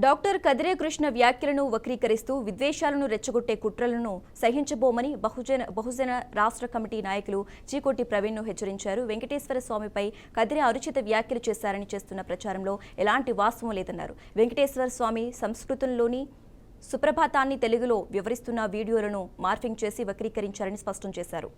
Doctor Kadire Krishna వ్యాఖ్యలను వక్రీకరిస్తూ విద్వేషాలను రెచ్చగొట్టే కుట్రలను సహించబోమని బహుజన రాష్ట్ర కమిటీ నాయకులు చీకోటి ప్రవీణ్ను హెచ్చరించారు. వెంకటేశ్వర స్వామిపై కదిరే అనుచిత వ్యాఖ్యలు చేశారని చేస్తున్న ప్రచారంలో ఎలాంటి వాస్తవం లేదన్నారు. వెంకటేశ్వర స్వామి సంస్కృతంలోని సుప్రభాతాన్ని తెలుగులో వివరిస్తున్న వీడియోలను మార్ఫింగ్ చేసి వక్రీకరించారని స్పష్టం చేశారు.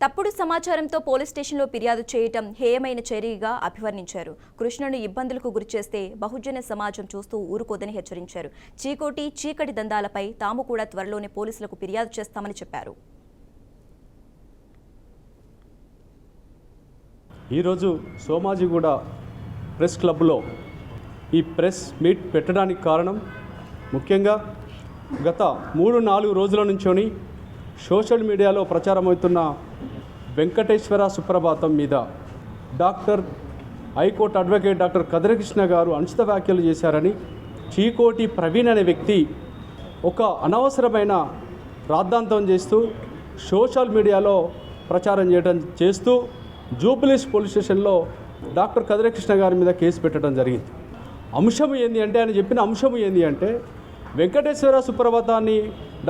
తప్పుడు సమాచారంతో పోలీస్ స్టేషన్లో ఫిర్యాదు చేయటం హేయమైన చర్యగా అభివర్ణించారు. కృష్ణను ఇబ్బందులకు గురిచేస్తే బహుజన సమాజం చూస్తూ ఊరుకోదని హెచ్చరించారు. చీకోటి చీకటి దందాలపై తాము కూడా త్వరలోనే పోలీసులకు ఫిర్యాదు చేస్తామని చెప్పారు. ఈరోజు సోమాజిగూడ ప్రెస్ క్లబ్లో ఈ ప్రెస్ మీట్ పెట్టడానికి కారణం ముఖ్యంగా గత 3-4 రోజుల నుంచోని సోషల్ మీడియాలో ప్రచారమవుతున్న వెంకటేశ్వర సుప్రభాతం మీద high court advocate doctor Kadire Krishna గారు అనుచిత వ్యాఖ్యలు చేశారని చీకోటి ప్రవీణ్ అనే వ్యక్తి ఒక అనవసరమైన రాద్ధాంతం చేస్తూ సోషల్ మీడియాలో ప్రచారం చేస్తూ జూబ్లీస్ పోలీస్ స్టేషన్లో డాక్టర్ కదిరే కృష్ణ గారి మీద కేసు పెట్టడం జరిగింది. అంశం ఏంది అంటే ఆయన చెప్పిన అంశం ఏంది అంటే వెంకటేశ్వర సుప్రభాతాన్ని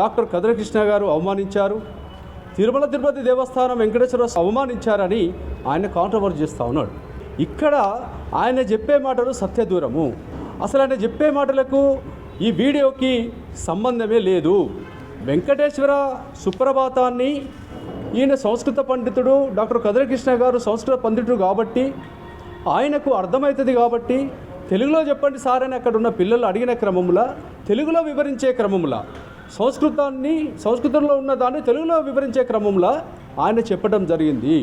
డాక్టర్ కదిరే కృష్ణ గారు అవమానించారు, తిరుపతి దేవస్థానం వెంకటేశ్వర అవమానించారని ఆయన కాంట్రవర్సీ చేస్తూ ఉన్నాడు. ఇక్కడ ఆయన చెప్పే మాటలు సత్యదూరము. అసలు ఆయన చెప్పే మాటలకు ఈ వీడియోకి సంబంధమే లేదు. వెంకటేశ్వర సుప్రభాతాన్ని ఈయన సంస్కృత పండితుడు డాక్టర్ కదిరే కృష్ణ గారు సంస్కృత పండితుడు కాబట్టి ఆయనకు అర్థమవుతుంది కాబట్టి తెలుగులో చెప్పండి సార్ అని అక్కడ ఉన్న పిల్లలు అడిగిన క్రమంలో తెలుగులో వివరించే క్రమంలో సంస్కృతంలో ఉన్న దాన్ని తెలుగులో వివరించే క్రమంలో ఆయన చెప్పడం జరిగింది.